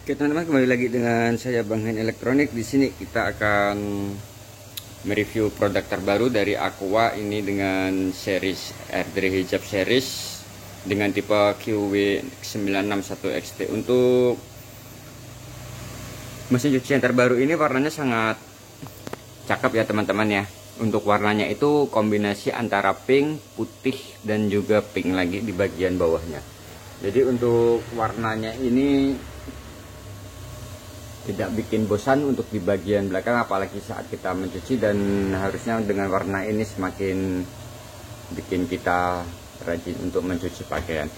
Oke teman-teman, kembali lagi dengan saya Bang Hen Elektronik. Di sini kita akan mereview produk terbaru dari Aqua ini dengan series Airdrie Hijab series dengan tipe QW961XT. Untuk mesin cuci yang terbaru ini warnanya sangat cakep ya teman-teman ya. Untuk warnanya itu kombinasi antara pink, putih dan juga pink lagi di bagian bawahnya. Jadi untuk warnanya ini tidak bikin bosan untuk di bagian belakang, apalagi saat kita mencuci, dan harusnya dengan warna ini semakin bikin kita rajin untuk mencuci pakaian.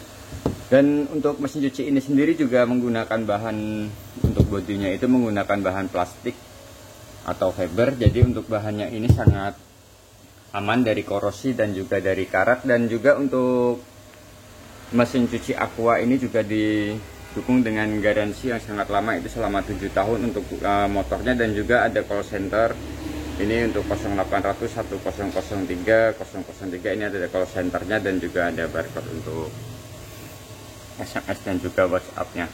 Dan untuk mesin cuci ini sendiri juga menggunakan bahan, untuk bodinya itu menggunakan bahan plastik atau fiber. Jadi untuk bahannya ini sangat aman dari korosi dan juga dari karat. Dan juga untuk mesin cuci Aqua ini juga didukung dengan garansi yang sangat lama, itu selama 7 tahun untuk motornya. Dan juga ada call center ini untuk 0800 1003 003, ini ada call centernya, dan juga ada barcode untuk SMS dan juga WhatsApp-nya.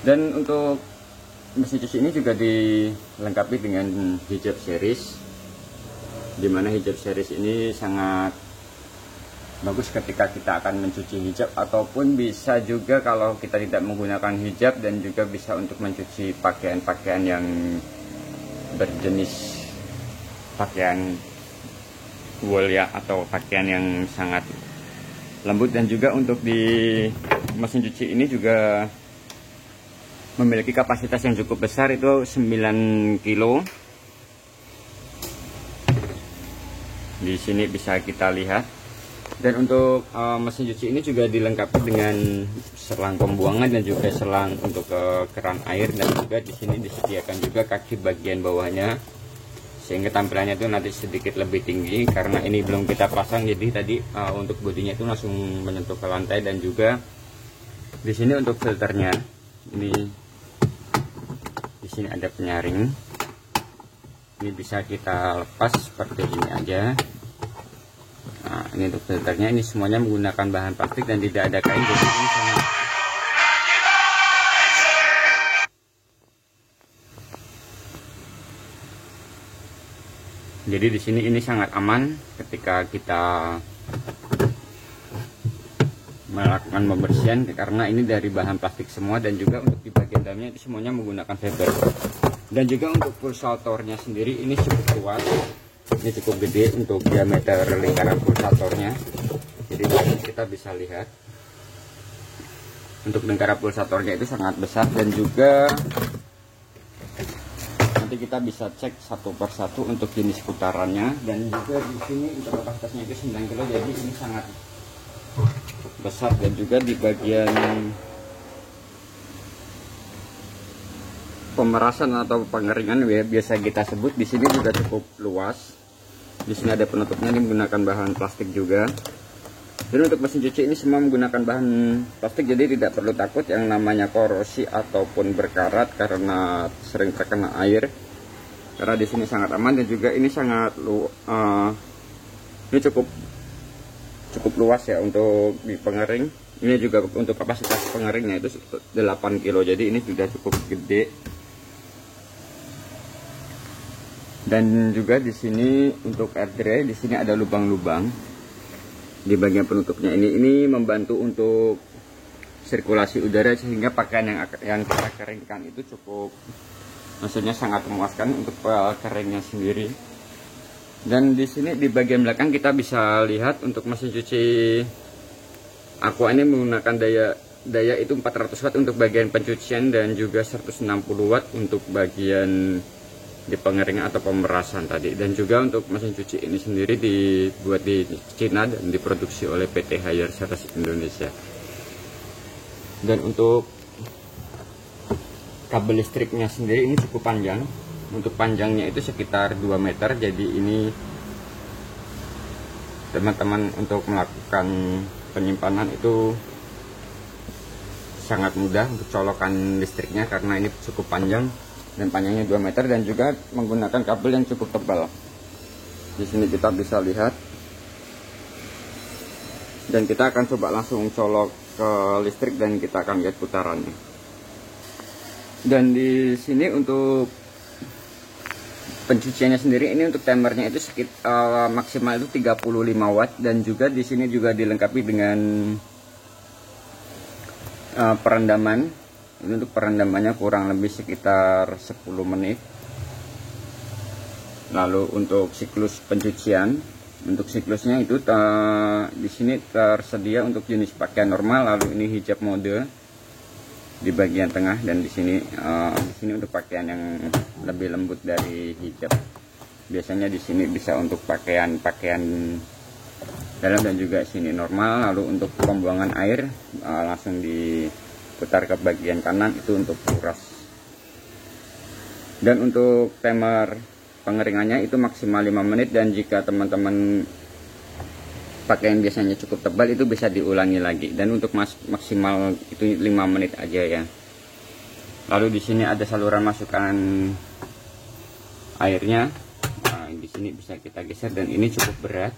Dan untuk mesin cuci ini juga dilengkapi dengan hijab series, dimana hijab series ini sangat bagus ketika kita akan mencuci hijab, ataupun bisa juga kalau kita tidak menggunakan hijab, dan juga bisa untuk mencuci pakaian-pakaian yang berjenis pakaian wool ya, atau pakaian yang sangat lembut. Dan juga untuk di mesin cuci ini juga memiliki kapasitas yang cukup besar, itu 9 kilo. Di sini bisa kita lihat. Dan untuk mesin cuci ini juga dilengkapi dengan selang pembuangan dan juga selang untuk keran air. Dan juga di sini disediakan juga kaki bagian bawahnya, sehingga tampilannya itu nanti sedikit lebih tinggi, karena ini belum kita pasang. Jadi tadi untuk bodinya itu langsung menyentuh ke lantai. Dan juga di sini untuk filternya ini, di sini ada penyaring, ini bisa kita lepas seperti ini aja. Nah, ini untuk filternya, ini semuanya menggunakan bahan plastik dan tidak ada kain. Jadi ini sangat di sini ini sangat aman ketika kita melakukan pembersihan, karena ini dari bahan plastik semua. Dan juga untuk di bagian dalamnya itu semuanya menggunakan fiber. Dan juga untuk pulsatornya sendiri ini cukup luas, ini cukup gede untuk diameter lingkaran pulsatornya. Jadi kita bisa lihat untuk lingkaran pulsatornya itu sangat besar. Dan juga nanti kita bisa cek satu persatu untuk jenis putarannya. Dan juga di sini untuk kapasitasnya itu 9 kilo, jadi ini sangat besar. Dan juga di bagian pemerasan atau pengeringan biasa kita sebut, di sini juga cukup luas. Di sini ada penutupnya, ini menggunakan bahan plastik juga. Dan untuk mesin cuci ini semua menggunakan bahan plastik, jadi tidak perlu takut yang namanya korosi ataupun berkarat karena sering terkena air, karena di sini sangat aman. Dan juga ini sangat ini cukup luas ya untuk di pengering. Ini juga untuk kapasitas pengeringnya itu 8 kilo, jadi ini sudah cukup gede. Dan juga di sini untuk Airdrie, di sini ada lubang-lubang di bagian penutupnya. Ini membantu untuk sirkulasi udara, sehingga pakaian yang kita keringkan itu cukup, maksudnya sangat memuaskan untuk keringnya sendiri. Dan di sini di bagian belakang kita bisa lihat untuk mesin cuci Aqua ini menggunakan daya itu 400 watt untuk bagian pencucian, dan juga 160 watt untuk bagian di pengeringan atau pemerasan tadi. Dan juga untuk mesin cuci ini sendiri dibuat di Cina dan diproduksi oleh PT Haier Service Indonesia. Dan untuk kabel listriknya sendiri ini cukup panjang. Untuk panjangnya itu sekitar 2 meter. Jadi ini teman-teman untuk melakukan penyimpanan itu sangat mudah untuk colokan listriknya, karena ini cukup panjang dan panjangnya 2 meter, dan juga menggunakan kabel yang cukup tebal. Di sini kita bisa lihat. Dan kita akan coba langsung colok ke listrik dan kita akan lihat putarannya. Dan di sini untuk pencuciannya sendiri, ini untuk timernya itu maksimal itu 35 watt, dan juga di sini juga dilengkapi dengan perendaman. Ini untuk perendamannya kurang lebih sekitar 10 menit. Lalu untuk siklus pencucian, untuk siklusnya itu di sini tersedia untuk jenis pakaian normal, lalu ini hijab mode di bagian tengah, dan di sini untuk pakaian yang lebih lembut dari hijab. Biasanya di sini bisa untuk pakaian dalam, dan juga sini normal. Lalu untuk pembuangan air langsung diputar ke bagian kanan, itu untuk kuras. Dan untuk timer pengeringannya itu maksimal 5 menit, dan jika teman-teman pakaian biasanya cukup tebal, itu bisa diulangi lagi. Dan untuk maksimal itu 5 menit aja ya. Lalu di sini ada saluran masukan airnya. Nah, di sini bisa kita geser, dan ini cukup berat.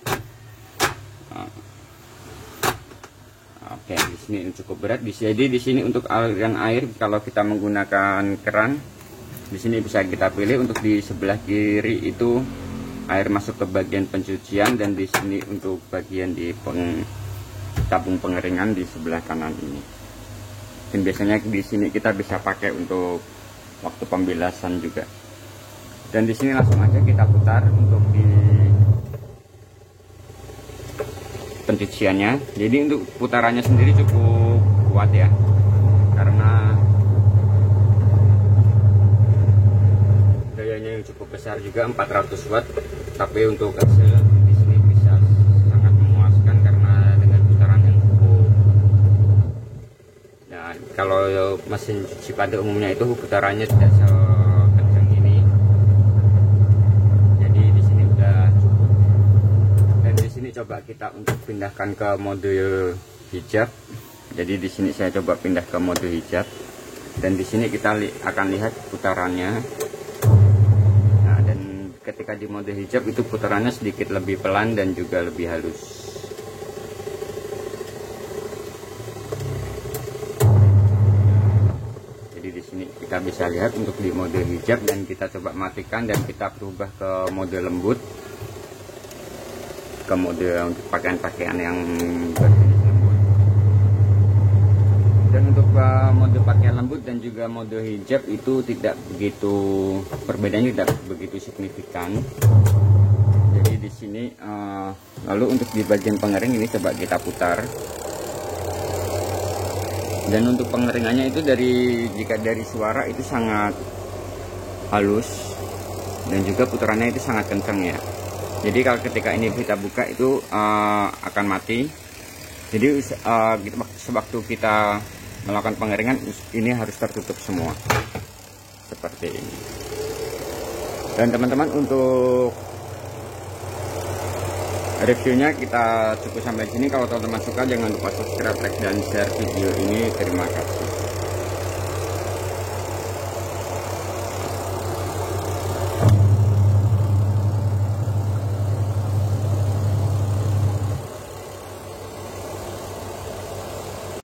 Oke, di sini cukup berat. Jadi di sini untuk aliran air, kalau kita menggunakan keran, di sini bisa kita pilih untuk di sebelah kiri itu air masuk ke bagian pencucian, dan di sini untuk bagian di tabung pengeringan di sebelah kanan ini. Dan biasanya di sini kita bisa pakai untuk waktu pembilasan juga. Dan di sini langsung aja kita putar untuk di pencuciannya. Jadi untuk putarannya sendiri cukup kuat ya, karena dayanya yang cukup besar juga, 400 watt. Tapi untuk hasil di sini bisa sangat memuaskan karena dengan putaran yang cukup. Nah, kalau mesin cuci pada umumnya itu putarannya tidak sekencang ini. Jadi di sini udah cukup. Dan di sini coba kita untuk pindahkan ke mode hijab. Jadi di sini saya coba pindah ke mode hijab, dan di sini kita akan lihat putarannya. Ketika di mode hijab itu putarannya sedikit lebih pelan dan juga lebih halus. Jadi di sini kita bisa lihat untuk di mode hijab, dan kita coba matikan dan kita berubah ke mode lembut, ke mode untuk pakaian-pakaian yang berjenis lembut. Dan untuk mode pakaian lembut dan juga mode hijab itu tidak begitu, perbedaannya tidak begitu signifikan. Jadi di sini lalu untuk di bagian pengering ini coba kita putar. Dan untuk pengeringannya itu jika dari suara itu sangat halus, dan juga putarannya itu sangat kencang ya. Jadi kalau ketika ini kita buka itu akan mati. Jadi sewaktu kita melakukan pengeringan ini harus tertutup semua seperti ini. Dan teman-teman, untuk reviewnya kita cukup sampai sini. Kalau teman-teman suka, jangan lupa subscribe, like, dan share video ini. Terima kasih.